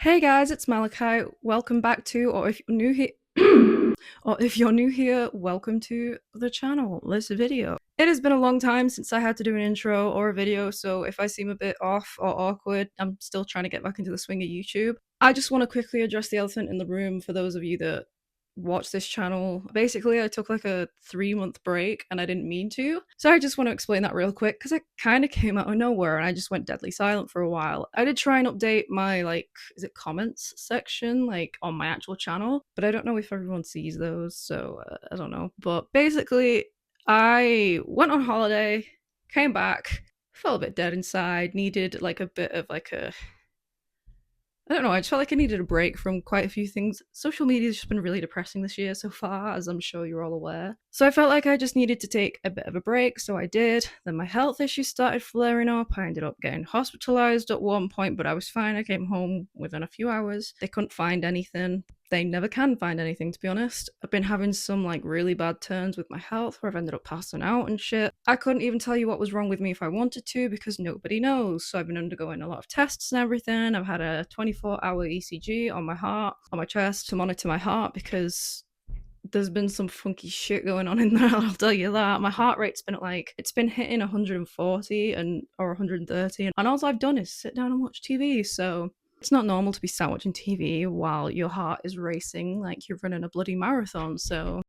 Hey guys, it's Malachite. Welcome back to, or if you're new here, welcome to the channel, this video. It has been a long time since I had to do an intro or a video, so if I seem a bit off or awkward, I'm still trying to get back into the swing of YouTube. I just want to quickly address the elephant in the room for those of you that watch this channel. Basically, I took like a 3-month break and I didn't mean to. So I just want to explain that real quick because it kind of came out of nowhere and I just went deadly silent for a while. I did try and update my is it comments section on my actual channel, but I don't know if everyone sees those, so I don't know. But basically, I went on holiday, came back, felt a bit dead inside, needed like a bit of I don't know, I just felt like I needed a break from quite a few things. Social media's just been really depressing this year so far, as I'm sure you're all aware. So I felt like I just needed to take a bit of a break, so I did. Then my health issues started flaring up. I ended up getting hospitalized at one point, but I was fine. I came home within a few hours. They couldn't find anything. They never can find anything, to be honest. I've been having some really bad turns with my health where I've ended up passing out and shit. I couldn't even tell you what was wrong with me if I wanted to because nobody knows. So I've been undergoing a lot of tests and everything. I've had a 24-hour ECG on my heart, on my chest to monitor my heart because there's been some funky shit going on in there, I'll tell you that. My heart rate's been it's been hitting 140 or 130, and all I've done is sit down and watch TV, so it's not normal to be sat watching TV while your heart is racing like you're running a bloody marathon. So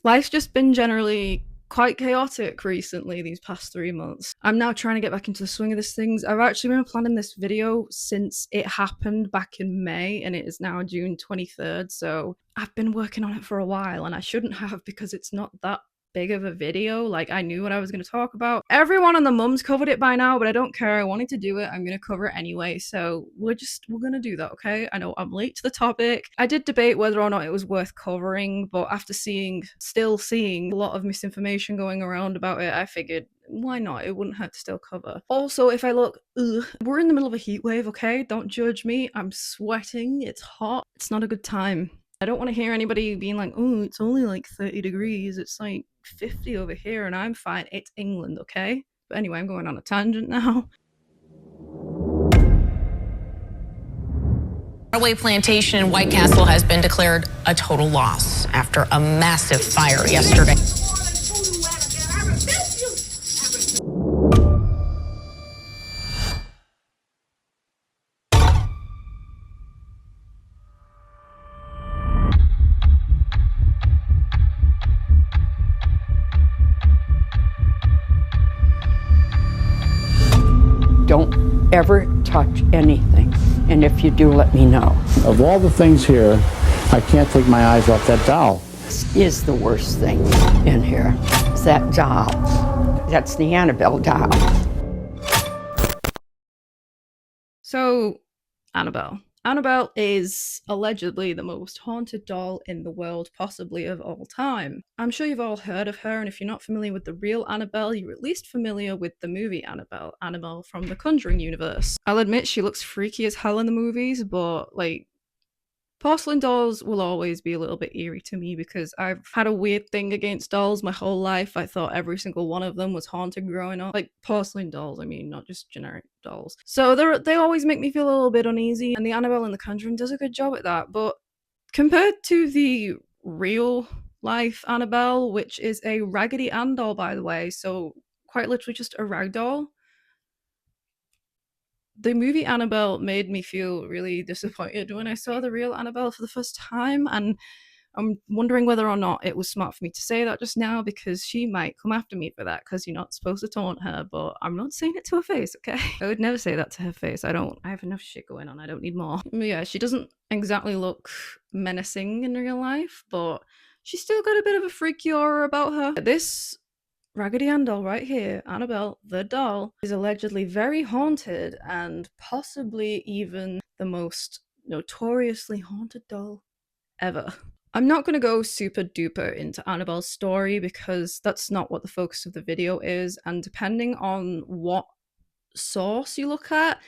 life's just been generally quite chaotic recently these past 3 months. I'm now trying to get back into the swing of this things. I've actually been planning this video since it happened back in May, and it is now June 23rd, so I've been working on it for a while, and I shouldn't have because it's not that big of a video. I knew what I was going to talk about. Everyone and the mum's covered it by now, but I don't care. I wanted to do it. I'm going to cover it anyway, so we're going to do that, okay? I know I'm late to the topic. I did debate whether or not it was worth covering, but after still seeing a lot of misinformation going around about it, I figured why not? It wouldn't hurt to still cover. Also, if I look, we're in the middle of a heat wave, okay? Don't judge me. I'm sweating. It's hot. It's not a good time. I don't want to hear anybody being like, oh, it's only 30 degrees. It's 50 over here and I'm fine. It's England, okay? But anyway, I'm going on a tangent now. Broadway Plantation in White Castle has been declared a total loss after a massive fire yesterday. Don't ever touch anything, and if you do, let me know. Of all the things here, I can't take my eyes off that doll. This is the worst thing in here. It's that doll. That's the Annabelle doll. So, Annabelle. Annabelle is allegedly the most haunted doll in the world, possibly of all time. I'm sure you've all heard of her, and if you're not familiar with the real Annabelle, you're at least familiar with the movie Annabelle, Annabelle from the Conjuring universe. I'll admit she looks freaky as hell in the movies, but porcelain dolls will always be a little bit eerie to me because I've had a weird thing against dolls my whole life. I thought every single one of them was haunted growing up. Porcelain dolls, I mean, not just generic dolls. So they always make me feel a little bit uneasy, and the Annabelle in the Conjuring does a good job at that. But compared to the real life Annabelle, which is a Raggedy Ann doll, by the way, so quite literally just a rag doll, the movie Annabelle made me feel really disappointed when I saw the real Annabelle for the first time, and I'm wondering whether or not it was smart for me to say that just now because she might come after me for that because you're not supposed to taunt her, but I'm not saying it to her face, okay? I would never say that to her face. I have enough shit going on. I don't need more. But yeah, she doesn't exactly look menacing in real life, but she's still got a bit of a freaky aura about her. This Raggedy Ann doll right here, Annabelle the doll, is allegedly very haunted and possibly even the most notoriously haunted doll ever. I'm not going to go super duper into Annabelle's story because that's not what the focus of the video is, and depending on what source you look at,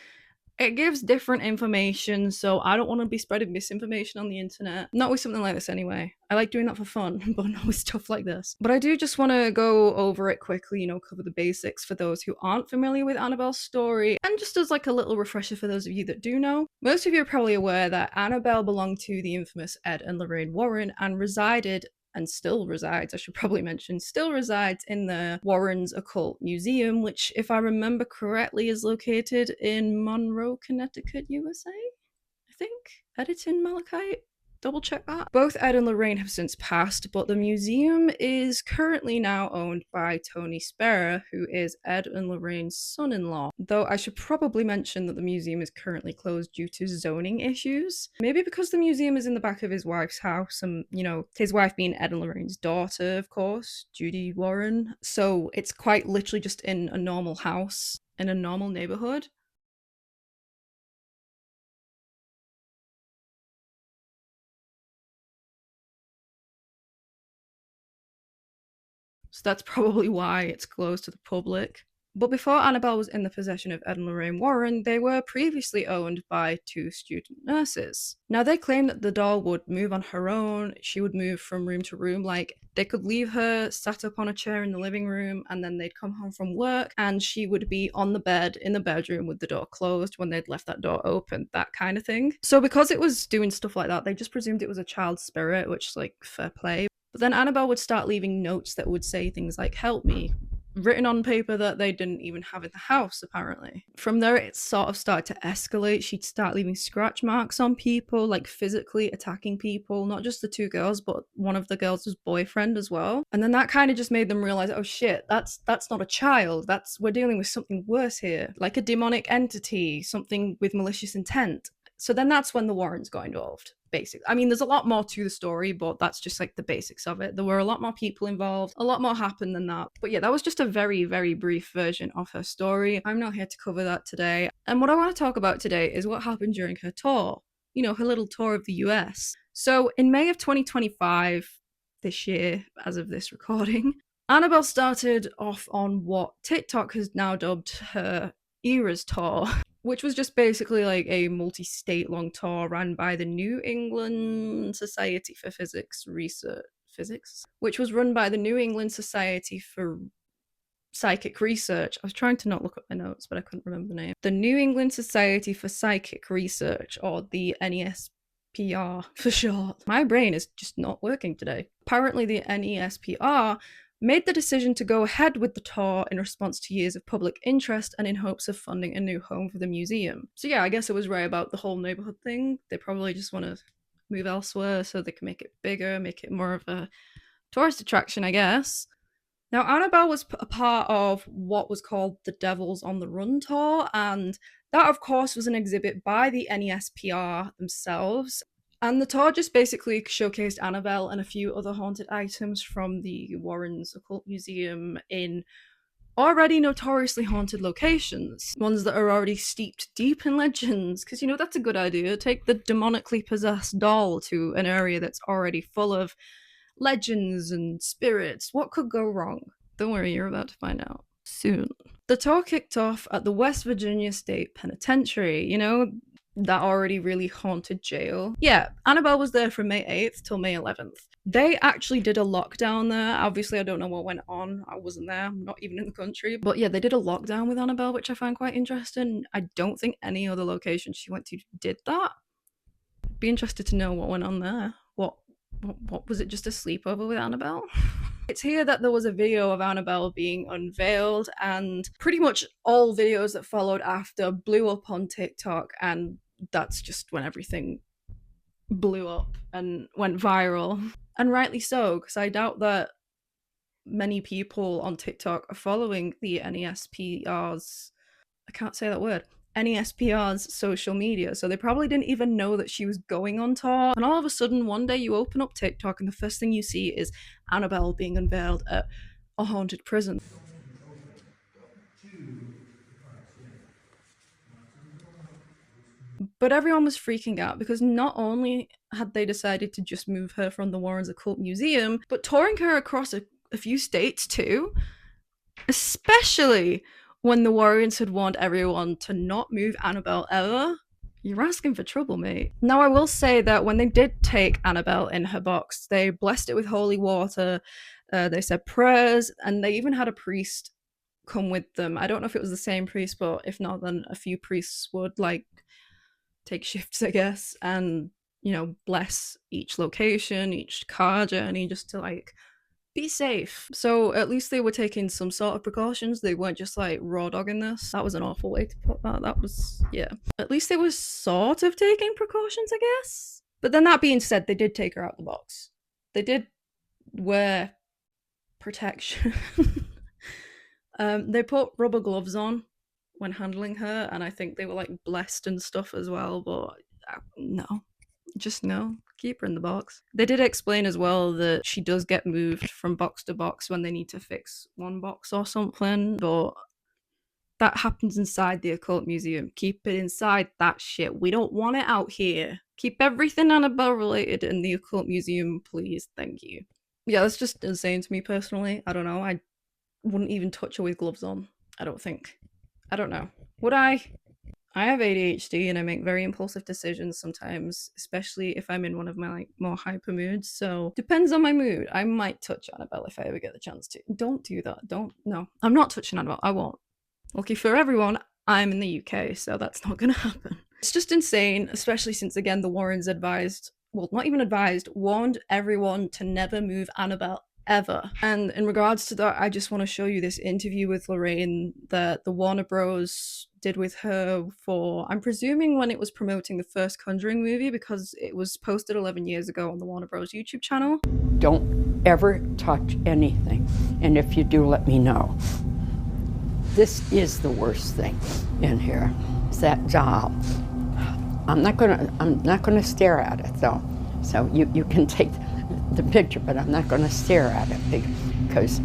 It gives different information, so I don't want to be spreading misinformation on the internet. Not with something like this anyway. I like doing that for fun, but not with stuff like this. But I do just want to go over it quickly, cover the basics for those who aren't familiar with Annabelle's story, and just as like a little refresher for those of you that do know. Most of you are probably aware that Annabelle belonged to the infamous Ed and Lorraine Warren and resided and still resides, I should probably mention, still resides in the Warrens Occult Museum, which, if I remember correctly, is located in Monroe, Connecticut, USA, I think. Editing Malachite? Double check that. Both Ed and Lorraine have since passed, but the museum is currently now owned by Tony Spera, who is Ed and Lorraine's son-in-law. Though I should probably mention that the museum is currently closed due to zoning issues. Maybe because the museum is in the back of his wife's house, and, his wife being Ed and Lorraine's daughter, of course, Judy Warren. So it's quite literally just in a normal house, in a normal neighborhood. So that's probably why it's closed to the public. But before Annabelle was in the possession of Ed and Lorraine Warren, they were previously owned by two student nurses. Now, they claimed that the doll would move on her own, she would move from room to room, like they could leave her sat up on a chair in the living room, and then they'd come home from work, and she would be on the bed in the bedroom with the door closed when they'd left that door open, that kind of thing. So because it was doing stuff like that, they just presumed it was a child spirit, which, like, fair play. But then Annabelle would start leaving notes that would say things like, "Help me," written on paper that they didn't even have in the house, apparently. From there, it sort of started to escalate. She'd start leaving scratch marks on people, like physically attacking people, not just the two girls, but one of the girls' boyfriend as well. And then that kind of just made them realize, oh shit, that's not a child. We're dealing with something worse here, like a demonic entity, something with malicious intent. So then that's when the Warrens got involved, basically. I mean, there's a lot more to the story, but that's just like the basics of it. There were a lot more people involved, a lot more happened than that. But yeah, that was just a very, very brief version of her story. I'm not here to cover that today. And what I want to talk about today is what happened during her tour, her little tour of the US. So in May of 2025, this year, as of this recording, Annabelle started off on what TikTok has now dubbed her Eras tour, which was just basically like a multi-state long tour ran by the New England Society for Physics, which was run by the New England Society for Psychic Research. I was trying to not look up my notes, but I couldn't remember the name. The New England Society for Psychic Research, or the NESPR for short. My brain is just not working today. Apparently the NESPR made the decision to go ahead with the tour in response to years of public interest and in hopes of funding a new home for the museum. So yeah, I guess it was right about the whole neighborhood thing. They probably just want to move elsewhere so they can make it bigger, make it more of a tourist attraction, I guess. Now, Annabelle was a part of what was called the Devils on the Run tour, and that, of course, was an exhibit by the NESPR themselves. And the tour just basically showcased Annabelle and a few other haunted items from the Warrens Occult Museum in already notoriously haunted locations, ones that are already steeped deep in legends, because, that's a good idea. Take the demonically possessed doll to an area that's already full of legends and spirits. What could go wrong? Don't worry, you're about to find out soon. The tour kicked off at the West Virginia State Penitentiary, that already really haunted jail. Yeah, Annabelle was there from May 8th till May 11th. They actually did a lockdown there. Obviously, I don't know what went on. I wasn't there. I'm not even in the country. But yeah, they did a lockdown with Annabelle, which I find quite interesting. I don't think any other location she went to did that. Be interested to know what went on there. What was it, just a sleepover with Annabelle? It's here that there was a video of Annabelle being unveiled, and pretty much all videos that followed after blew up on TikTok, and that's just when everything blew up and went viral. And rightly so, because I doubt that many people on TikTok are following the NESPR's, I can't say that word, NESPR's social media, so they probably didn't even know that she was going on tour. And all of a sudden, one day you open up TikTok and the first thing you see is Annabelle being unveiled at a haunted prison. But everyone was freaking out because not only had they decided to just move her from the Warrens Occult Museum, but touring her across a few states too, especially when the Warrens had warned everyone to not move Annabelle ever. You're asking for trouble, mate. Now, I will say that when they did take Annabelle in her box, they blessed it with holy water, they said prayers, and they even had a priest come with them. I don't know if it was the same priest, but if not, then a few priests would like take shifts, I guess, and bless each location, each car journey, just to like be safe. So at least they were taking some sort of precautions. They weren't just like raw dogging this. That was an awful way to put that. That was, yeah. At least they were sort of taking precautions, I guess. But then that being said, they did take her out the box. They did wear protection. They put rubber gloves on when handling her, and I think they were like blessed and stuff as well, but no. Just no. Keep her in the box. They did explain as well that she does get moved from box to box when they need to fix one box or something, but that happens inside the occult museum. Keep it inside that shit. We don't want it out here. Keep everything Annabelle related in the occult museum, please. Thank you. Yeah, that's just insane to me personally. I don't know. I wouldn't even touch her with gloves on. I don't think. I don't know. Would I? I have ADHD and I make very impulsive decisions sometimes, especially if I'm in one of my like more hyper moods. So depends on my mood. I might touch Annabelle if I ever get the chance to. Don't do that. Don't. No, I'm not touching Annabelle. I won't. Lucky for everyone, I'm in the UK, so that's not gonna happen. It's just insane, especially since again the Warrens advised, well, not even advised, warned everyone to never move Annabelle ever. And in regards to that, I just want to show you this interview with Lorraine that the Warner Bros did with her for, I'm presuming when it was promoting the first Conjuring movie, because it was posted 11 years ago on the Warner Bros YouTube channel. Don't ever touch anything, and if you do, let me know. This is the worst thing in here. It's that doll. I'm not gonna stare at it though. So you can take the picture, but I'm not gonna stare at it because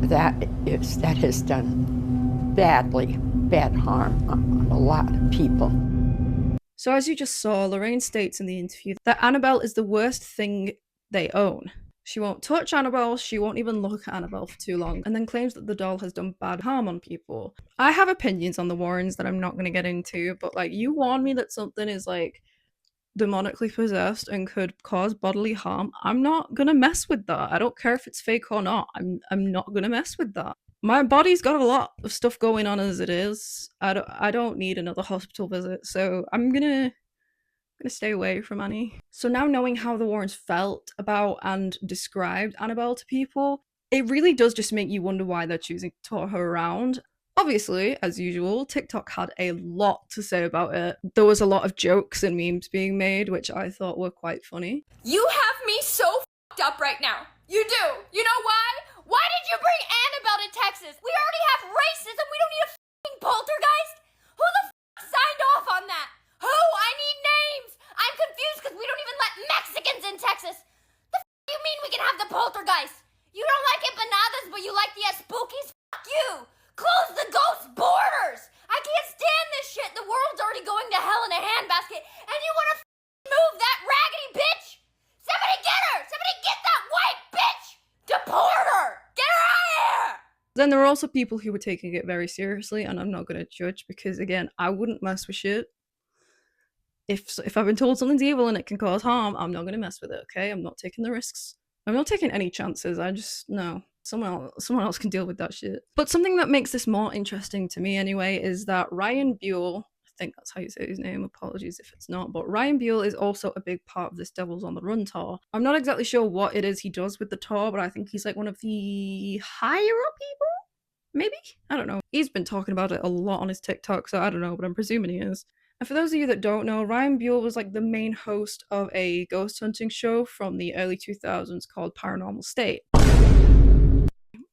that has done bad harm on a lot of people. So as you just saw, Lorraine states in the interview that Annabelle is the worst thing they own. She won't touch Annabelle, she won't even look at Annabelle for too long, and then claims that the doll has done bad harm on people. I have opinions on the Warrens that I'm not going to get into, but like, you warn me that something is like demonically possessed and could cause bodily harm, I'm not going to mess with that. I don't care if it's fake or not. I'm not going to mess with that. My body's got a lot of stuff going on as it is. I don't need another hospital visit, so I'm gonna stay away from Annie. So now knowing how the Warrens felt about and described Annabelle to people, it really does just make you wonder why they're choosing to tour her around. Obviously, as usual, TikTok had a lot to say about it. There was a lot of jokes and memes being made, which I thought were quite funny. You have me so f***ed up right now. You do. You know why? Why did you bring Annabelle to Texas? We already have racism. We don't need a f***ing poltergeist. Who the f*** signed off on that? Who? I need names. I'm confused because we don't even let Mexicans in Texas. The f*** you mean we can have the poltergeist? You don't like empanadas, but you like the spookies? F*** you. Close the ghost borders. I can't stand this shit. The world's already going to hell in a handbasket, and you want to move that raggedy bitch? Somebody get her! Somebody get that white bitch! Deport her! Get her out of here! Then there were also people who were taking it very seriously, and I'm not going to judge because, again, I wouldn't mess with shit. If I've been told something's evil and it can cause harm, I'm not going to mess with it, okay? I'm not taking the risks. I'm not taking any chances. I just, no. Someone else can deal with that shit. But something that makes this more interesting to me anyway is that Ryan Buell, I think that's how you say his name, apologies if it's not, but Ryan Buell is also a big part of this Devils on the Run tour. I'm not exactly sure what it is he does with the tour, but I think he's like one of the higher up people? Maybe? I don't know. He's been talking about it a lot on his TikTok, so I don't know, but I'm presuming he is. And for those of you that don't know, Ryan Buell was like the main host of a ghost hunting show from the early 2000s called Paranormal State.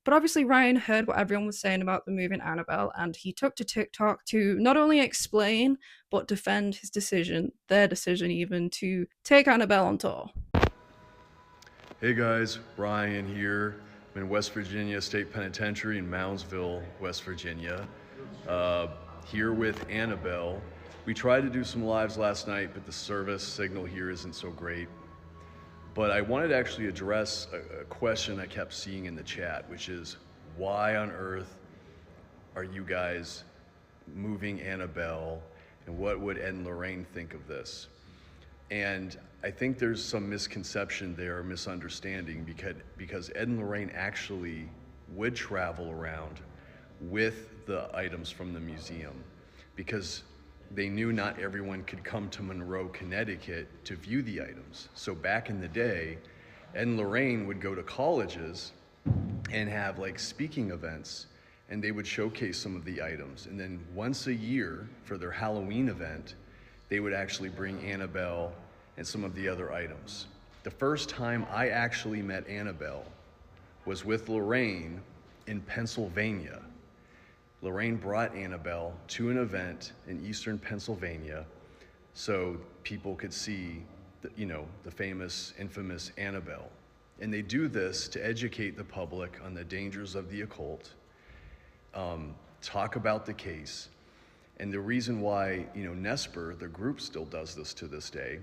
But obviously Ryan heard what everyone was saying about the movie Annabelle, and he took to TikTok to not only explain, but defend his decision, their decision even, to take Annabelle on tour. Hey guys, Ryan here. I'm in West Virginia State Penitentiary in Moundsville, West Virginia. Here with Annabelle. We tried to do some lives last night, but the service signal here isn't so great. But I wanted to actually address a question I kept seeing in the chat, which is why on earth are you guys moving Annabelle, and what would Ed and Lorraine think of this? And I think there's some misconception there, misunderstanding, because Ed and Lorraine actually would travel around with the items from the museum, because they knew not everyone could come to Monroe, Connecticut to view the items. So back in the day, Ed and Lorraine would go to colleges and have like speaking events, and they would showcase some of the items. And then once a year for their Halloween event, they would actually bring Annabelle and some of the other items. The first time I actually met Annabelle was with Lorraine in Pennsylvania. Lorraine brought Annabelle to an event in eastern Pennsylvania so people could see the famous, infamous Annabelle. And they do this to educate the public on the dangers of the occult, talk about the case. And the reason why, Nesper, the group, still does this to this day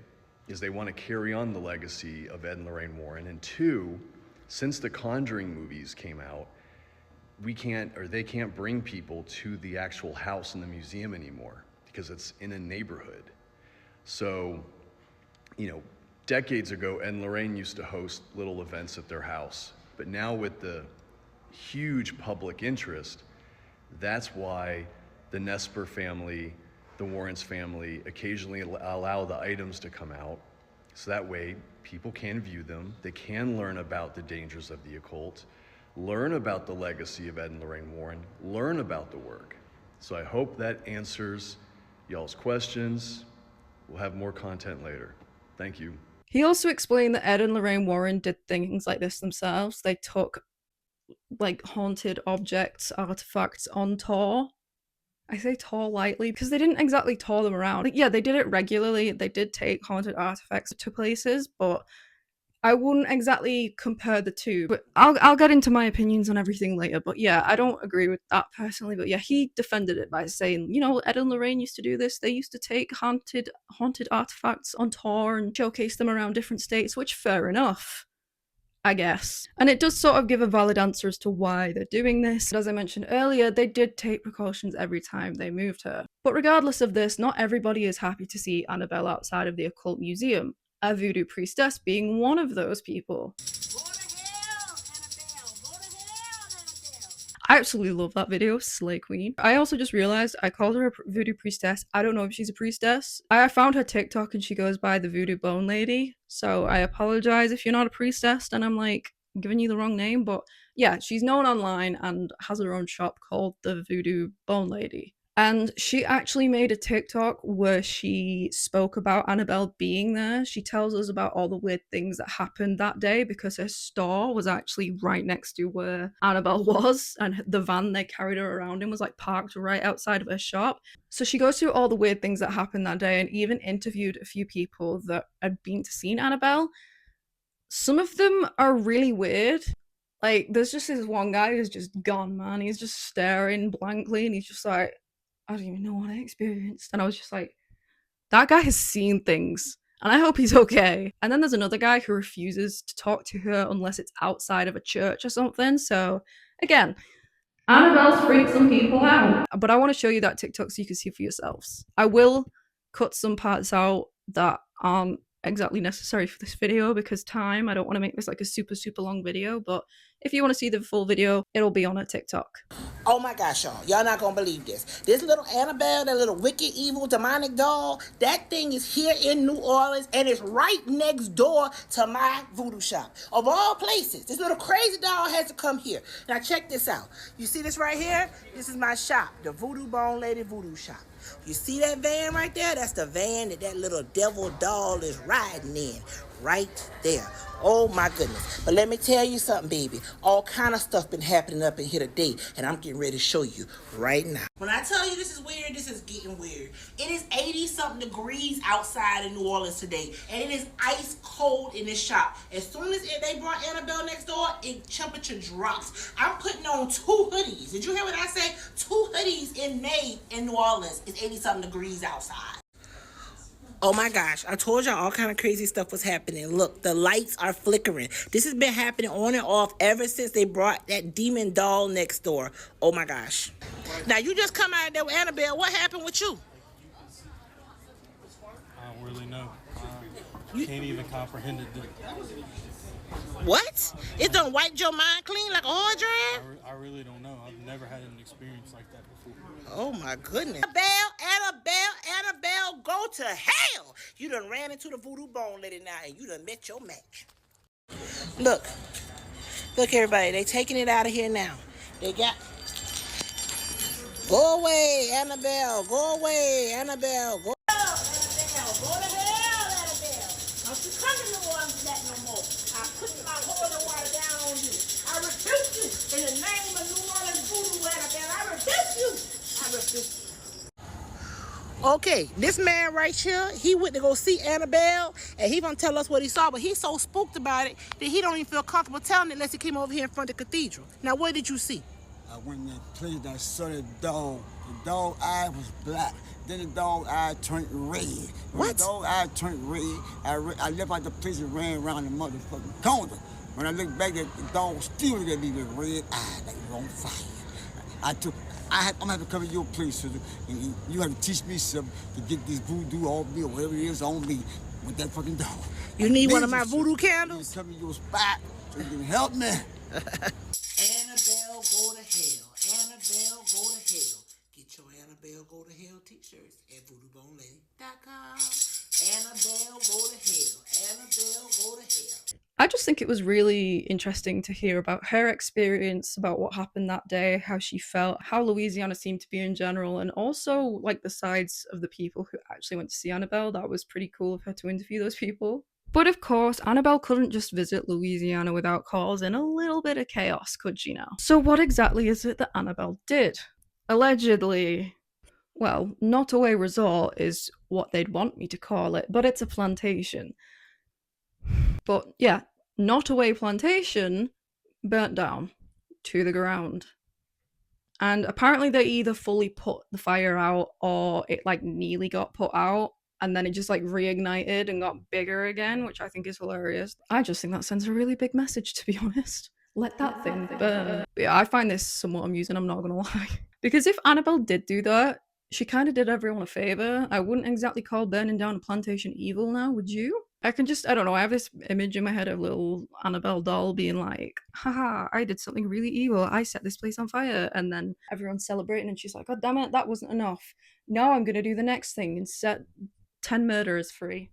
is they want to carry on the legacy of Ed and Lorraine Warren. And two, since the Conjuring movies came out, they can't bring people to the actual house in the museum anymore because it's in a neighborhood. So, decades ago, Ed and Lorraine used to host little events at their house. But now with the huge public interest, that's why the Nesper family, the Warrens family, occasionally allow the items to come out. So that way, people can view them. They can learn about the dangers of the occult, learn about the legacy of Ed and Lorraine Warren, learn about the work. So I hope that answers y'all's questions. We'll have more content later. Thank you. He also explained that Ed and Lorraine Warren did things like this themselves. They took like haunted objects, artifacts on tour. I say tour lightly because they didn't exactly tour them around. Like, yeah, they did it regularly. They did take haunted artifacts to places, but I wouldn't exactly compare the two. But I'll get into my opinions on everything later. But yeah, I don't agree with that personally. But yeah, he defended it by saying, Ed and Lorraine used to do this. They used to take haunted artifacts on tour and showcase them around different states, which fair enough, I guess. And it does sort of give a valid answer as to why they're doing this. As I mentioned earlier, they did take precautions every time they moved her. But regardless of this, not everybody is happy to see Annabelle outside of the occult museum, a voodoo priestess being one of those people. I absolutely love that video, Slay Queen. I also just realized I called her a voodoo priestess. I don't know if she's a priestess. I found her TikTok and she goes by the Voodoo Bone Lady. So I apologize if you're not a priestess and I'm like giving you the wrong name. But yeah, she's known online and has her own shop called the Voodoo Bone Lady. And she actually made a TikTok where she spoke about Annabelle being there. She tells us about all the weird things that happened that day because her store was actually right next to where Annabelle was, and the van they carried her around in was like parked right outside of her shop. So she goes through all the weird things that happened that day and even interviewed a few people that had been to see Annabelle. Some of them are really weird. Like, there's just this one guy who's just gone, man. He's just staring blankly and he's just like, I don't even know what I experienced. And I was just like, that guy has seen things. And I hope he's okay. And then there's another guy who refuses to talk to her unless it's outside of a church or something. So, again, Annabelle's freaked some people out. But I want to show you that TikTok so you can see for yourselves. I will cut some parts out that aren't exactly necessary for this video because time. I don't want to make this like a super long video. But if you want to see the full video, it'll be on her TikTok. Oh my gosh, y'all not gonna believe this. This little Annabelle, that little wicked, evil, demonic doll, that thing is here in New Orleans and it's right next door to my voodoo shop. Of all places, this little crazy doll has to come here. Now check this out. You see this right here? This is my shop, the Voodoo Bone Lady Voodoo Shop. You see that van right there? That's the van that little devil doll is riding in. Right there. Oh my goodness. But let me tell you something, baby. All kind of stuff been happening up in here today, and I'm getting ready to show you right now. When I tell you this is weird, this is getting weird. It is 80-something degrees outside in New Orleans today, and it is ice cold in this shop. As soon as they brought Annabelle next door, temperature drops. I'm putting on 2 hoodies. Did you hear what I said? 2 hoodies in May in New Orleans. It's 80-something degrees outside. Oh my gosh, I told y'all all kind of crazy stuff was happening. Look, the lights are flickering. This has been happening on and off ever since they brought that demon doll next door. Oh my gosh. Now you just come out of there with Annabelle. What happened with you? I don't really know. I can't even comprehend it. What? It done wiped your mind clean like a hard drive? I really don't know. I've never had an experience like that before. Oh my goodness. Annabelle, go to hell. You done ran into the voodoo bone lady now and you done met your match. Look everybody, they taking it out of here now. They got... Go away, Annabelle, go away, Annabelle, go... Annabelle, go to hell, Annabelle. Don't you come to New Orleans with that no more. I put my holy water down on you. I rebuke you in the name of New Orleans voodoo, Annabelle. I rebuke you. Okay, this man right here, he went to go see Annabelle, and he gonna tell us what he saw, but he's so spooked about it that he don't even feel comfortable telling it unless he came over here in front of the cathedral. Now, what did you see? I went in that place, I saw the dog. The dog eye was black. Then the dog eye turned red. When What? the dog eye turned red, I left out the place and ran around the motherfucking corner. When I looked back, the dog was still there with red eye, like it was on fire. I'm gonna have to come to your place, sister, and you have to teach me something to get this voodoo off me or whatever it is on me with that fucking dog. You need one of my voodoo candles? You come to your spot so you can help me. Annabelle, go to hell. Annabelle, go to hell. Get your Annabelle, go to hell t-shirts at voodoobonelady.com. Annabelle, go to hell. Annabelle, go to hell. I just think it was really interesting to hear about her experience, about what happened that day, how she felt, how Louisiana seemed to be in general, and also like the sides of the people who actually went to see Annabelle. That was pretty cool of her to interview those people. But of course, Annabelle couldn't just visit Louisiana without causing a little bit of chaos, could she now? So what exactly is it that Annabelle did? Allegedly, well, Not Away Resort is what they'd want me to call it, but it's a plantation. But yeah, Not Away Plantation burnt down to the ground. And apparently they either fully put the fire out or it like nearly got put out and then it just like reignited and got bigger again, which I think is hilarious. I just think that sends a really big message, to be honest. Let that thing burn. But yeah, I find this somewhat amusing, I'm not gonna lie. Because if Annabelle did do that, she kind of did everyone a favor. I wouldn't exactly call burning down a plantation evil now, would you? I don't know, I have this image in my head of little Annabelle doll being like, haha, I did something really evil. I set this place on fire. And then everyone's celebrating and she's like, God damn it, that wasn't enough. Now I'm going to do the next thing and set 10 murderers free.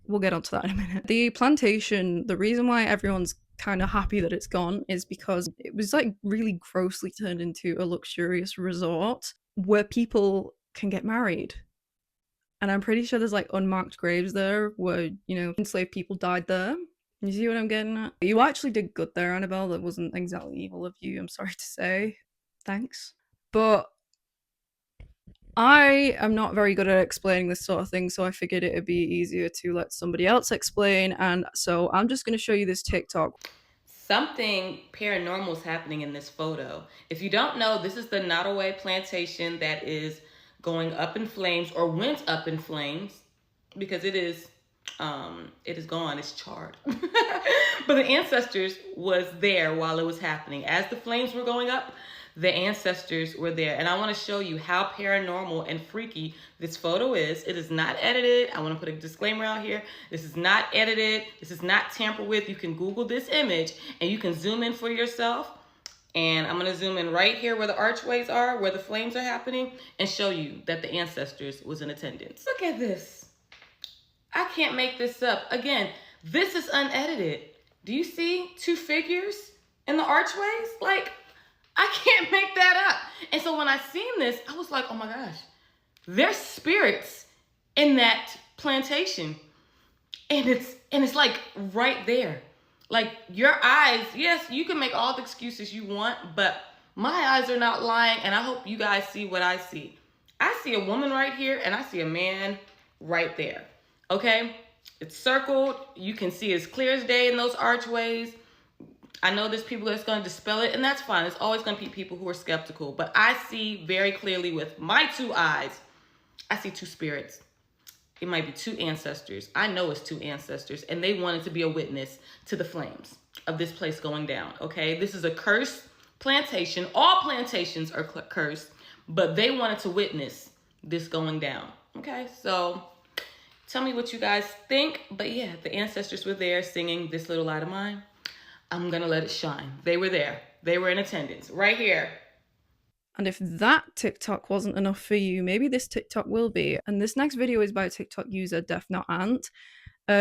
We'll get onto that in a minute. The plantation, the reason why everyone's kind of happy that it's gone is because it was like really grossly turned into a luxurious resort where people can get married. And I'm pretty sure there's like unmarked graves there where, you know, enslaved people died there. You see what I'm getting at? You actually did good there, Annabelle. That wasn't exactly evil of you, I'm sorry to say. Thanks. But I am not very good at explaining this sort of thing, so I figured it'd be easier to let somebody else explain. And so I'm just going to show you this TikTok. Something paranormal is happening in this photo. If you don't know, this is the Not Away plantation that is going up in flames, or went up in flames, because it is gone, it's charred. But the ancestors was there while it was happening. As the flames were going up, the ancestors were there. And I want to show you how paranormal and freaky this photo is. It is not edited. I want to put a disclaimer out here. This is not edited. This is not tampered with. You can Google this image and you can zoom in for yourself. And I'm going to zoom in right here where the archways are, where the flames are happening, and show you that the ancestors was in attendance. Look at this. I can't make this up. Again, this is unedited. Do you see two figures in the archways? Like, I can't make that up. And so when I seen this, I was like, oh my gosh, there's spirits in that plantation. And it's like right there. Like your eyes, yes, you can make all the excuses you want, but my eyes are not lying, and I hope you guys see what I see. I see a woman right here, and I see a man right there, okay? It's circled. You can see as clear as day in those archways. I know there's people that's going to dispel it, and that's fine. There's always going to be people who are skeptical, but I see very clearly with my two eyes, I see two spirits. It might be 2 ancestors. I know it's 2 ancestors, and they wanted to be a witness to the flames of this place going down, okay? This is a cursed plantation. All plantations are cursed, but they wanted to witness this going down, okay? So tell me what you guys think. But yeah, the ancestors were there singing This Little Light of Mine. I'm gonna let it shine. They were there. They were in attendance right here. And if that TikTok wasn't enough for you, maybe this TikTok will be. And this next video is by TikTok user Def Not Ant.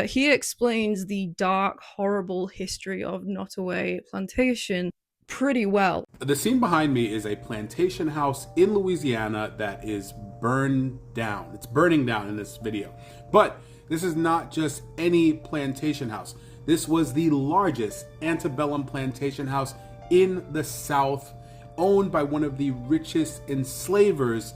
He explains the dark, horrible history of Nottoway Plantation pretty well. The scene behind me is a plantation house in Louisiana that is burned down. It's burning down in this video. But this is not just any plantation house. This was the largest antebellum plantation house in the South, owned by one of the richest enslavers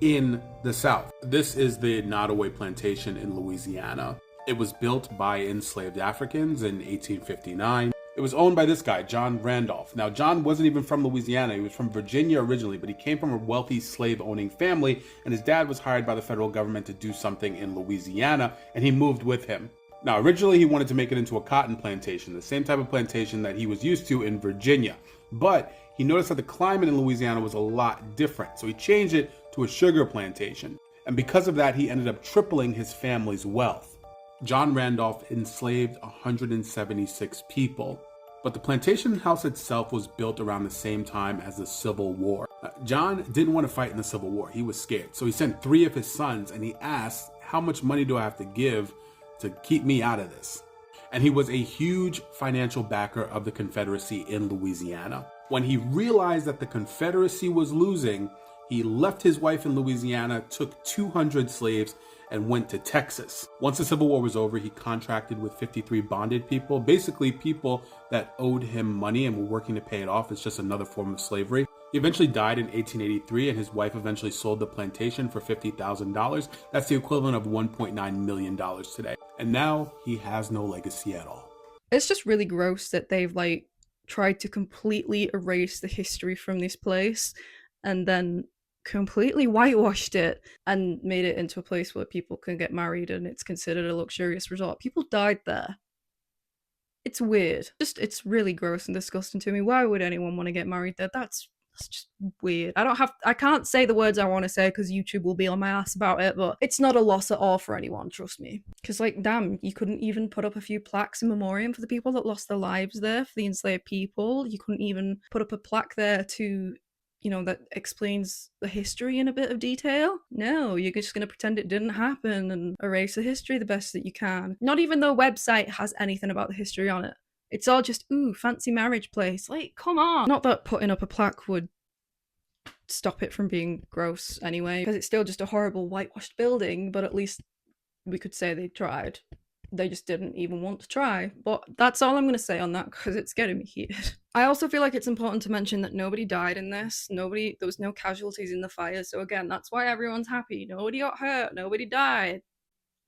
in the South. This is the Nottoway Plantation in Louisiana. It was built by enslaved Africans in 1859. It was owned by this guy, John Randolph. Now, John wasn't even from Louisiana. He was from Virginia originally, but he came from a wealthy slave-owning family, and his dad was hired by the federal government to do something in Louisiana, and he moved with him. Now, originally, he wanted to make it into a cotton plantation, the same type of plantation that he was used to in Virginia. But he noticed that the climate in Louisiana was a lot different, so he changed it to a sugar plantation. And because of that, he ended up tripling his family's wealth. John Randolph enslaved 176 people, but the plantation house itself was built around the same time as the Civil War. John didn't want to fight in the Civil War. He was scared. So he sent 3 of his sons and he asked, how much money do I have to give to keep me out of this? And he was a huge financial backer of the Confederacy in Louisiana. When he realized that the Confederacy was losing, he left his wife in Louisiana, took 200 slaves, and went to Texas. Once the Civil War was over, he contracted with 53 bonded people, basically people that owed him money and were working to pay it off. It's just another form of slavery. He eventually died in 1883, and his wife eventually sold the plantation for $50,000. That's the equivalent of $1.9 million today. And now he has no legacy at all. It's just really gross that they've tried to completely erase the history from this place and then completely whitewashed it and made it into a place where people can get married and it's considered a luxurious resort. People died there. It's weird. It's really gross and disgusting to me. Why would anyone want to get married there? That's just weird. I can't say the words I want to say because YouTube will be on my ass about it, but it's not a loss at all for anyone, trust me. Because damn, you couldn't even put up a few plaques in memoriam for the people that lost their lives there, for the enslaved people. You couldn't even put up a plaque there to, that explains the history in a bit of detail. No, you're just going to pretend it didn't happen and erase the history the best that you can. Not even the website has anything about the history on it. It's all just, ooh, fancy marriage place. Come on. Not that putting up a plaque would stop it from being gross anyway, because it's still just a horrible whitewashed building, but at least we could say they tried. They just didn't even want to try. But that's all I'm going to say on that, because it's getting me heated. I also feel like it's important to mention that nobody died in this. There was no casualties in the fire. So again, that's why everyone's happy. Nobody got hurt. Nobody died.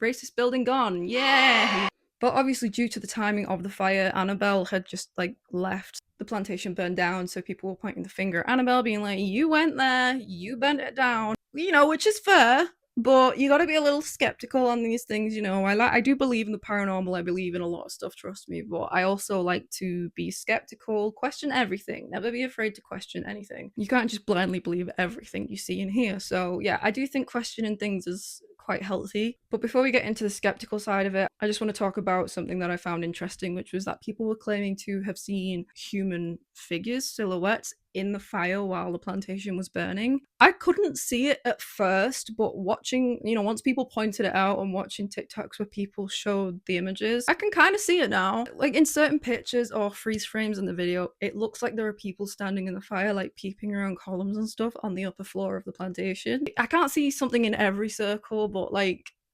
Racist building gone. Yeah! But obviously, due to the timing of the fire, Annabelle had just left. The plantation burned down, so people were pointing the finger at Annabelle, being like, you went there, you burnt it down. Which is fair. But you gotta be a little skeptical on these things, I do believe in the paranormal, I believe in a lot of stuff, trust me, but I also like to be skeptical, question everything, never be afraid to question anything. You can't just blindly believe everything you see and hear, so yeah, I do think questioning things is quite healthy. But before we get into the skeptical side of it, I just want to talk about something that I found interesting, which was that people were claiming to have seen human figures, silhouettes, in the fire while the plantation was burning. I couldn't see it at first, but watching, once people pointed it out and watching TikToks where people showed the images, I can kind of see it now. In certain pictures or freeze frames in the video, it looks like there are people standing in the fire, peeping around columns and stuff on the upper floor of the plantation. I can't see something in every circle, but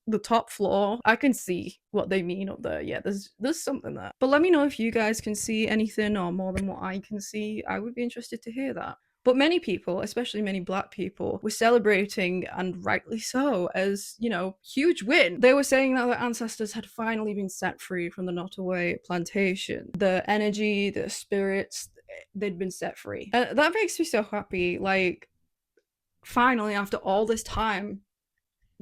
the top floor, I can see what they mean up there. Yeah, there's something there. But let me know if you guys can see anything or more than what I can see. I would be interested to hear that. But many people, especially many Black people, were celebrating, and rightly so, as, huge win. They were saying that their ancestors had finally been set free from the Nottoway plantation. The energy, the spirits, they'd been set free. That makes me so happy. Finally, after all this time,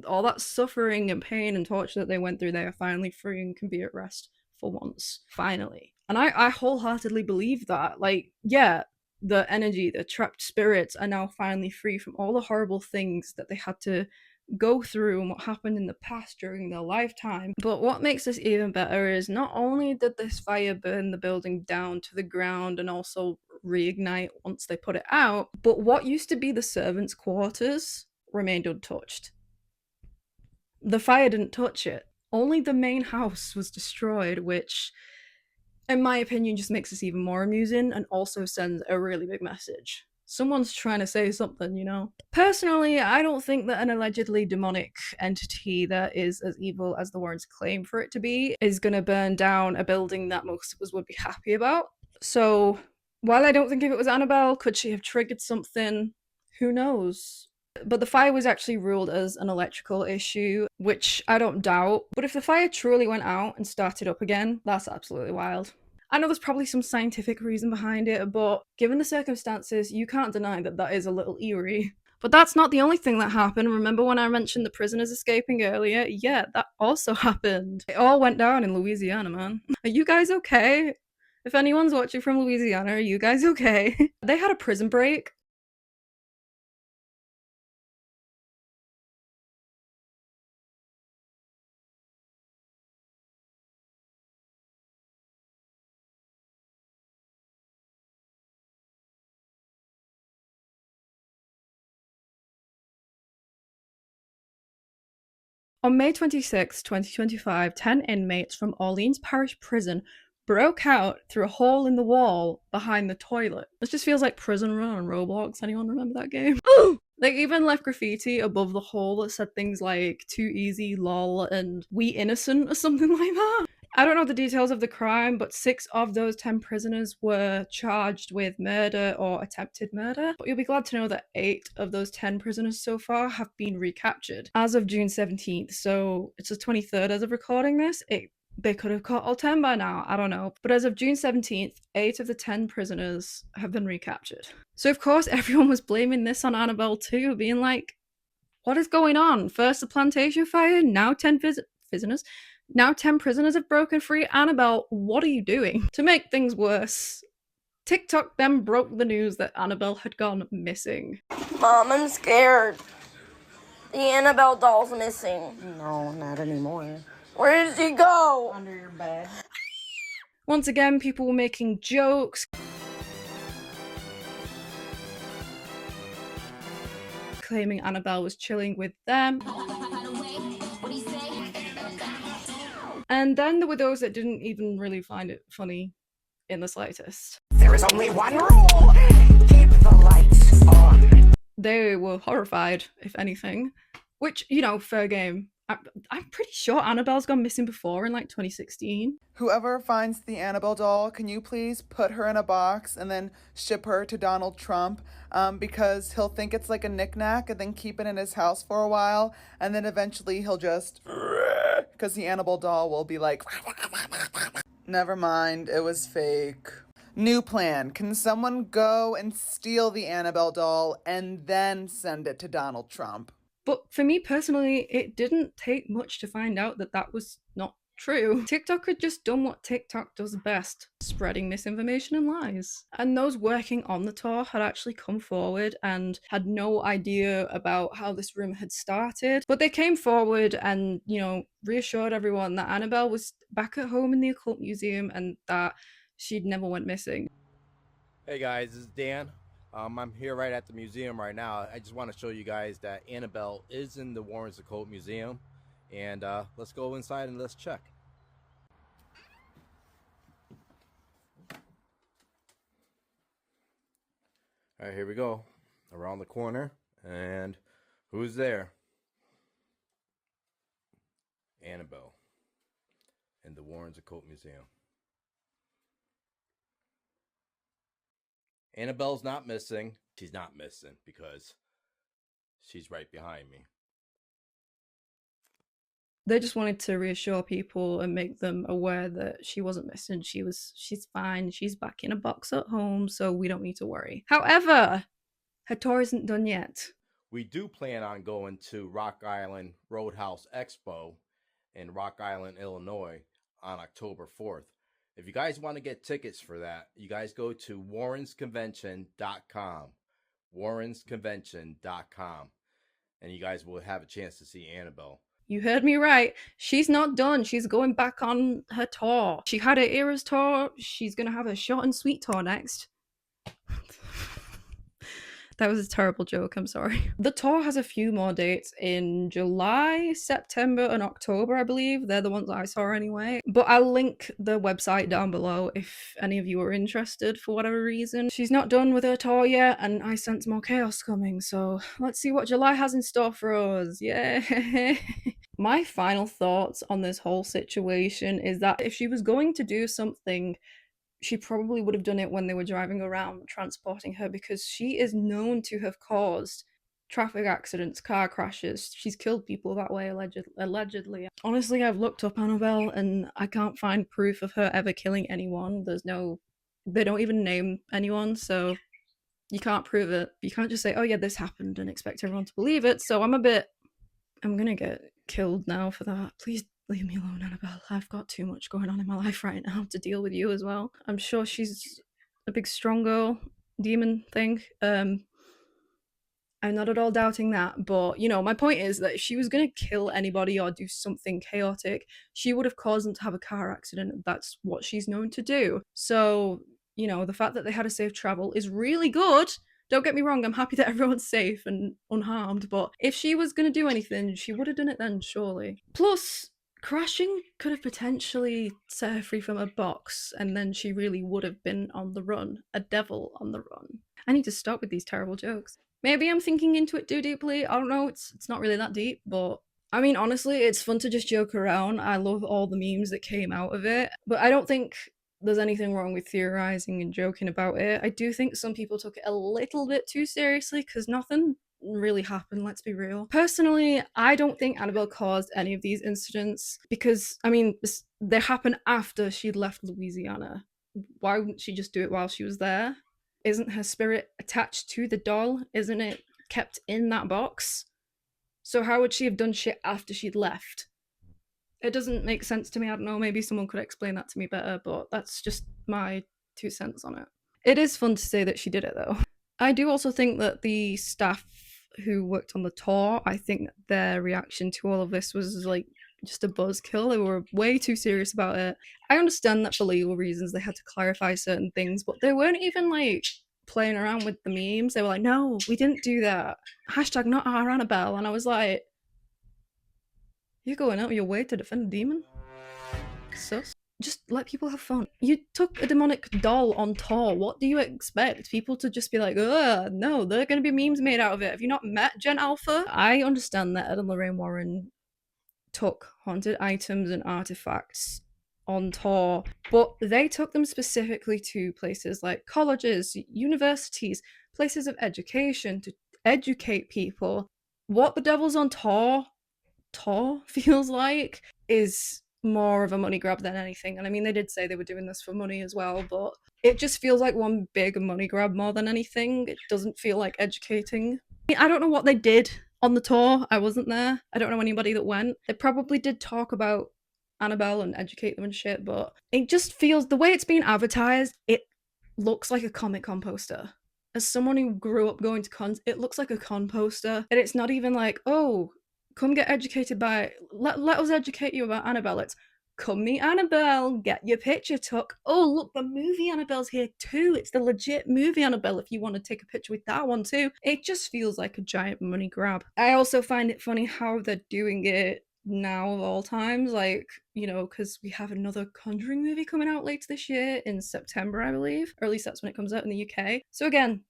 all that suffering and pain and torture that they went through, they are finally free and can be at rest for once, finally. And I wholeheartedly believe that. Like, yeah, the energy, the trapped spirits are now finally free from all the horrible things that they had to go through and what happened in the past during their lifetime. But what makes this even better is not only did this fire burn the building down to the ground and also reignite once they put it out, but what used to be the servants' quarters remained untouched. The fire didn't touch it. Only the main house was destroyed, which, in my opinion, just makes this even more amusing and also sends a really big message. Someone's trying to say something, you know? Personally, I don't think that an allegedly demonic entity that is as evil as the Warrens claim for it to be is gonna burn down a building that most of us would be happy about. So, while I don't think if it was Annabelle, could she have triggered something? Who knows? But the fire was actually ruled as an electrical issue, which I don't doubt. But if the fire truly went out and started up again, that's absolutely wild. I know there's probably some scientific reason behind it, but given the circumstances, you can't deny that that is a little eerie. But that's not the only thing that happened. Remember when I mentioned the prisoners escaping earlier? Yeah, that also happened. It all went down in Louisiana, man. Are you guys okay? If anyone's watching from Louisiana, are you guys okay? They had a prison break. On May 26, 2025, 10 inmates from Orleans Parish Prison broke out through a hole in the wall behind the toilet. This just feels like Prison Run on Roblox. Anyone remember that game? They even left graffiti above the hole that said things like "too easy, lol," and "we innocent" or something like that. I don't know the details of the crime, but 6 of those 10 prisoners were charged with murder or attempted murder. But you'll be glad to know that 8 of those 10 prisoners so far have been recaptured as of June 17th. So it's the 23rd as of recording this. They could have caught all 10 by now, I don't know. But as of June 17th, 8 of the 10 prisoners have been recaptured. So of course everyone was blaming this on Annabelle too, being like, what is going on? First the plantation fire, now 10 prisoners. Now 10 prisoners have broken free. Annabelle, what are you doing? To make things worse, TikTok then broke the news that Annabelle had gone missing. Mom, I'm scared. The Annabelle doll's missing. No, not anymore. Where did she go? Under your bed. Once again, people were making jokes, claiming Annabelle was chilling with them. And then there were those that didn't even really find it funny in the slightest. There is only one rule. Keep the lights on. They were horrified, if anything. Which, you know, fair game. I'm pretty sure Annabelle's gone missing before in like 2016. Whoever finds the Annabelle doll, can you please put her in a box and then ship her to Donald Trump? Because he'll think it's like a knickknack and then keep it in his house for a while. And then eventually he'll just... because the Annabelle doll will be like... Never mind, it was fake. New plan. Can someone go and steal the Annabelle doll and then send it to Donald Trump? But for me personally, it didn't take much to find out that that was not true. TikTok had just done what TikTok does best, spreading misinformation and lies. And those working on the tour had actually come forward and had no idea about how this rumor had started. But they came forward and, you know, reassured everyone that Annabelle was back at home in the Occult Museum and that she'd never went missing. Hey guys, this is Dan. I'm here right at the museum right now. I just want to show you guys that Annabelle is in the Warrens Occult Museum. And let's go inside and let's check. All right, here we go. Around the corner. And who's there? Annabelle in the Warrens Occult Museum. Annabelle's not missing. She's not missing because she's right behind me. They just wanted to reassure people and make them aware that she wasn't missing. She's fine. She's back in a box at home, so we don't need to worry. However, her tour isn't done yet. we do plan on going to Rock Island Roadhouse Expo in Rock Island, Illinois on October 4th. If you guys want to get tickets for that, you guys go to warrensconvention.com. warrensconvention.com. And you guys will have a chance to see Annabelle. You heard me right. She's not done. She's going back on her tour. She had her Eras tour. She's gonna have a short and sweet tour next. That was a terrible joke, I'm sorry. The tour has a few more dates in July, September, and October, I believe. They're the ones that I saw anyway. But I'll link the website down below if any of you are interested for whatever reason. She's not done with her tour yet, and I sense more chaos coming, so let's see what July has in store for us. Yeah. My final thoughts on this whole situation is that if she was going to do something, she probably would have done it when they were driving around transporting her, because she is known to have caused traffic accidents, car crashes. She's killed people that way, allegedly. Honestly, I've looked up Annabelle and I can't find proof of her ever killing anyone. They don't even name anyone, so you can't prove it. You can't just say, oh yeah, this happened and expect everyone to believe it. So I'm gonna get killed now for that. Please leave me alone, Annabelle. I've got too much going on in my life right now to deal with you as well. I'm sure she's a big strong girl demon thing. I'm not at all doubting that, but my point is that if she was gonna kill anybody or do something chaotic, she would have caused them to have a car accident. That's what she's known to do. So, the fact that they had a safe travel is really good. Don't get me wrong, I'm happy that everyone's safe and unharmed, but if she was gonna do anything, she would have done it then, surely. Plus, crashing could have potentially set her free from a box, and then she really would have been on the run. A devil on the run. I need to stop with these terrible jokes. Maybe I'm thinking into it too deeply. I don't know. It's not really that deep, but I mean, honestly, it's fun to just joke around. I love all the memes that came out of it, but I don't think there's anything wrong with theorizing and joking about it. I do think some people took it a little bit too seriously because nothing really happened, let's be real. Personally, I don't think Annabelle caused any of these incidents because, I mean, they happened after she'd left Louisiana. Why wouldn't she just do it while she was there? Isn't her spirit attached to the doll? Isn't it kept in that box? So how would she have done shit after she'd left? It doesn't make sense to me. I don't know, maybe someone could explain that to me better, but that's just my 2 cents on it. It is fun to say that she did it, though. I do also think that the staff who worked on the tour, I think their reaction to all of this was like just a buzzkill. They were way too serious about it. I understand that for legal reasons they had to clarify certain things, but they weren't even like playing around with the memes. They were like, no, we didn't do that. Hashtag not our Annabelle. And I was like, you're going out of your way to defend a demon? Sus. Just let people have fun. You took a demonic doll on tour. What do you expect? People to just be like, ugh, no, there are going to be memes made out of it. Have you not met Gen Alpha? I understand that Ed and Lorraine Warren took haunted items and artifacts on tour, but they took them specifically to places like colleges, universities, places of education to educate people. What the Devil's on tour feels like is more of a money grab than anything. And I mean, they did say they were doing this for money as well, but it just feels like one big money grab more than anything. It doesn't feel like educating. I don't know what they did on the tour. I wasn't there. I don't know anybody that went. They probably did talk about Annabelle and educate them and shit, but it just feels, the way it's being advertised, it looks like a Comic-Con poster. As someone who grew up going to cons, it looks like a con poster. And it's not even like, oh, come get educated by, let us educate you about Annabelle. It's come meet Annabelle, get your picture took. Oh, look, the movie Annabelle's here too. It's the legit movie Annabelle if you want to take a picture with that one too. It just feels like a giant money grab. I also find it funny how they're doing it now of all times, like, because we have another Conjuring movie coming out later this year in September, I believe, or at least that's when it comes out in the UK. So again,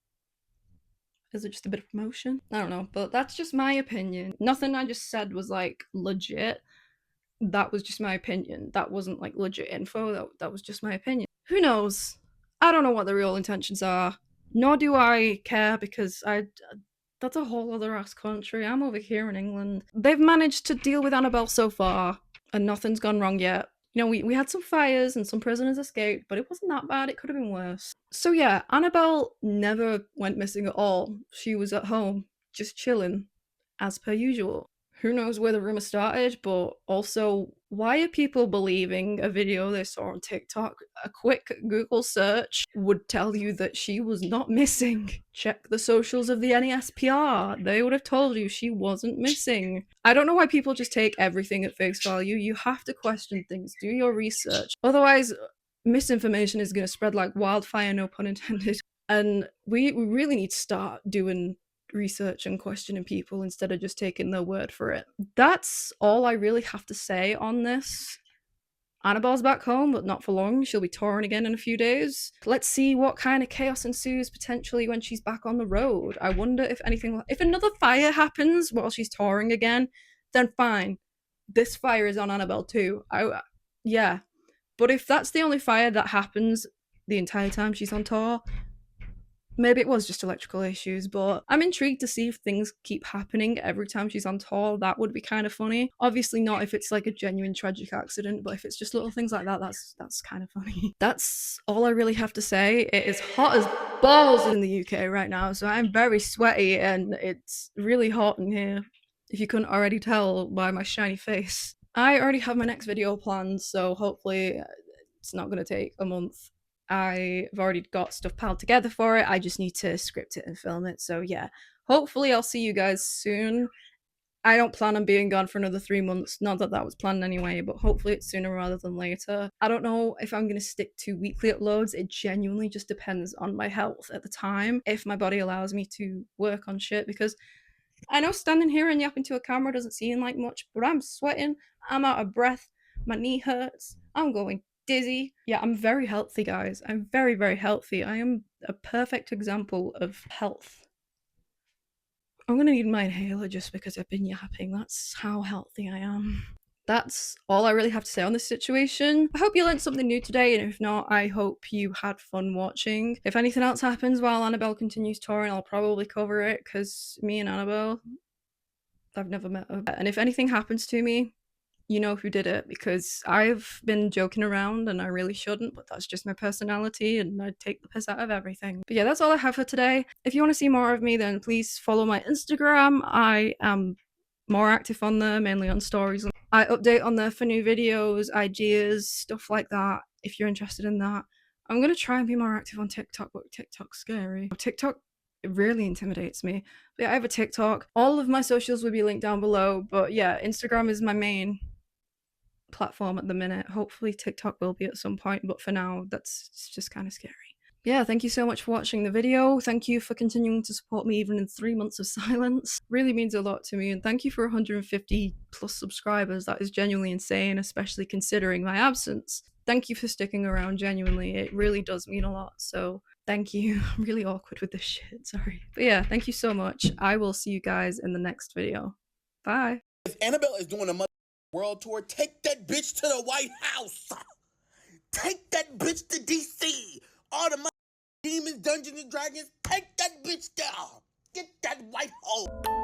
is it just a bit of promotion? I don't know, but that's just my opinion. Nothing I just said was like legit. That was just my opinion. That wasn't like legit info. That was just my opinion. Who knows? I don't know what the real intentions are. Nor do I care because that's a whole other ass country. I'm over here in England. They've managed to deal with Annabelle so far and nothing's gone wrong yet. We had some fires and some prisoners escaped, but it wasn't that bad. It could have been worse. So yeah, Annabelle never went missing at all. She was at home. just chilling, as per usual. Who knows where the rumor started, but also, why are people believing a video they saw on TikTok? A quick Google search would tell you that she was not missing. Check the socials of the NESPR. They would have told you she wasn't missing. I don't know why people just take everything at face value. You have to question things, do your research. Otherwise, misinformation is going to spread like wildfire, no pun intended. And we really need to start doing research and questioning people instead of just taking their word for it. That's all I really have to say on this. Annabelle's back home, but not for long. She'll be touring again in a few days. Let's see what kind of chaos ensues potentially when she's back on the road. I wonder if another fire happens while she's touring again, then fine. This fire is on Annabelle too. Yeah. But if that's the only fire that happens the entire time she's on tour, maybe it was just electrical issues, but I'm intrigued to see if things keep happening every time she's on tour. That would be kind of funny. Obviously not if it's like a genuine tragic accident, but if it's just little things like that, that's kind of funny. That's all I really have to say. It is hot as balls in the UK right now, so I'm very sweaty and it's really hot in here, if you couldn't already tell by my shiny face. I already have my next video planned, so hopefully it's not going to take a month. I've already got stuff piled together for it. I just need to script it and film it. So yeah, hopefully I'll see you guys soon. I don't plan on being gone for another 3 months. Not that that was planned anyway, but hopefully it's sooner rather than later. I don't know if I'm going to stick to weekly uploads. It genuinely just depends on my health at the time, if my body allows me to work on shit, because I know standing here and yapping to a camera doesn't seem like much, but I'm sweating, I'm out of breath, my knee hurts, I'm going dizzy. Yeah, I'm very healthy, guys. I'm very, very healthy. I am a perfect example of health. I'm gonna need my inhaler just because I've been yapping. That's how healthy I am. That's all I really have to say on this situation. I hope you learned something new today, and if not, I hope you had fun watching. If anything else happens while Annabelle continues touring, I'll probably cover it, because me and Annabelle, I've never met her. And if anything happens to me, you know who did it, because I've been joking around and I really shouldn't, but that's just my personality and I take the piss out of everything. But yeah, that's all I have for today. If you want to see more of me, then please follow my Instagram. I am more active on there, mainly on stories. I update on there for new videos, ideas, stuff like that, if you're interested in that. I'm going to try and be more active on TikTok, but TikTok's scary. TikTok, it really intimidates me. But yeah, I have a TikTok. All of my socials will be linked down below, but yeah, Instagram is my main platform at the minute. Hopefully TikTok will be at some point, but for now, it's just kind of scary. Yeah, thank you so much for watching the video. Thank you for continuing to support me even in 3 months of silence. Really means a lot to me, and thank you for 150 plus subscribers. That is genuinely insane, especially considering my absence. Thank you for sticking around, genuinely. It really does mean a lot, so thank you. I'm really awkward with this shit, sorry. But yeah, thank you so much. I will see you guys in the next video. Bye. If Annabelle is doing a world tour, take that bitch to the White House. Take that bitch to DC. All the demons, Dungeons and Dragons, take that bitch down. Get that White House.